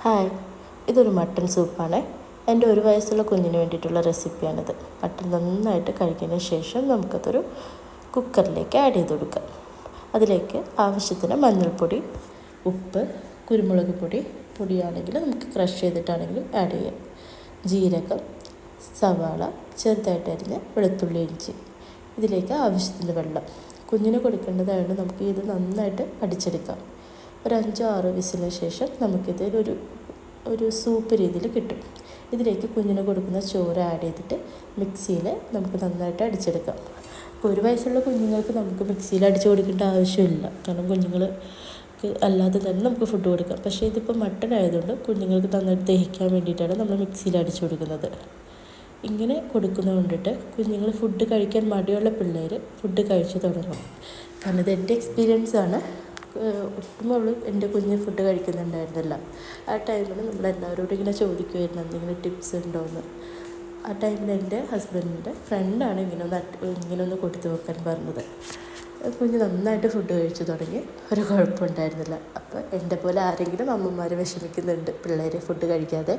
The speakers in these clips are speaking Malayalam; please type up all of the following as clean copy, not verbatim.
ഹായ്, ഇതൊരു മട്ടൺ സൂപ്പാണ്. എൻ്റെ 1 വയസ്സുള്ള കുഞ്ഞിന് വേണ്ടിയിട്ടുള്ള റെസിപ്പിയാണിത്. മട്ടൺ നന്നായിട്ട് കഴുകിയതിന് ശേഷം നമുക്കതൊരു കുക്കറിലേക്ക് ആഡ് ചെയ്ത് കൊടുക്കാം. അതിലേക്ക് ആവശ്യത്തിന് മഞ്ഞൾപ്പൊടി, ഉപ്പ്, കുരുമുളക് പൊടിയാണെങ്കിൽ നമുക്ക് ക്രഷ് ചെയ്തിട്ടാണെങ്കിലും ആഡ് ചെയ്യാം. ജീരകം, സവാള, ചെറുതായിട്ട് അരിഞ്ഞ വെളുത്തുള്ളി, ഇഞ്ചി. ഇതിലേക്ക് ആവശ്യത്തിന് വെള്ളം. കുഞ്ഞിന് കൊടുക്കേണ്ടതായതുകൊണ്ട് നമുക്ക് ഇത് നന്നായിട്ട് അടിച്ചെടുക്കാം. ഒരു 5-6 വിസിലിന് ശേഷം നമുക്കിത് ഒരു സൂപ്പ് രീതിയിൽ കിട്ടും. ഇതിലേക്ക് കുഞ്ഞിന് കൊടുക്കുന്ന ചോറ് ആഡ് ചെയ്തിട്ട് മിക്സിയിൽ നമുക്ക് നന്നായിട്ട് അടിച്ചെടുക്കാം. ഇപ്പോൾ 1 വയസ്സുള്ള കുഞ്ഞുങ്ങൾക്ക് നമുക്ക് മിക്സിയിൽ അടിച്ച് കൊടുക്കേണ്ട ആവശ്യമില്ല, കാരണം കുഞ്ഞുങ്ങൾക്ക് അല്ലാതെ തന്നെ നമുക്ക് ഫുഡ് കൊടുക്കാം. പക്ഷേ ഇതിപ്പോൾ മട്ടൺ ആയതുകൊണ്ട് കുഞ്ഞുങ്ങൾക്ക് നന്നായിട്ട് ദഹിക്കാൻ വേണ്ടിയിട്ടാണ് നമ്മൾ മിക്സിയിൽ അടിച്ചു കൊടുക്കുന്നത്. ഇങ്ങനെ കൊടുക്കുന്നത് കൊണ്ടിട്ട് കുഞ്ഞുങ്ങൾ ഫുഡ് കഴിക്കാൻ മടിയുള്ള പിള്ളേർ ഫുഡ് കഴിച്ച് തുടങ്ങും. കാരണം ഇത് എൻ്റെ എക്സ്പീരിയൻസ് ആണ്. ഒട്ടും എൻ്റെ കുഞ്ഞ് ഫുഡ് കഴിക്കുന്നുണ്ടായിരുന്നില്ല. ആ ടൈമിൽ നമ്മളെല്ലാവരോടും ഇങ്ങനെ ചോദിക്കുമായിരുന്നു എന്തെങ്കിലും ടിപ്സ് ഉണ്ടോയെന്ന്. ആ ടൈമിൽ എൻ്റെ ഹസ്ബൻഡിൻ്റെ ഫ്രണ്ടാണ് ഇങ്ങനെ ഒന്ന് കൊടുത്തു നോക്കാൻ പറഞ്ഞത്. കുഞ്ഞ് നന്നായിട്ട് ഫുഡ് കഴിച്ചു തുടങ്ങി, ഒരു കുഴപ്പമുണ്ടായിരുന്നില്ല. അപ്പോൾ എൻ്റെ പോലെ ആരെങ്കിലും അമ്മമാർ വിഷമിക്കുന്നുണ്ട് പിള്ളേർ ഫുഡ് കഴിക്കാതെ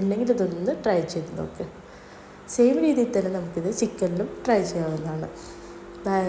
ഉണ്ടെങ്കിൽ ഇതൊന്ന് ട്രൈ ചെയ്ത് നോക്ക്. സെയിം രീതിയിൽ തന്നെ നമുക്കിത് ചിക്കനിലും ട്രൈ ചെയ്യാവുന്നതാണ്. ബൈ.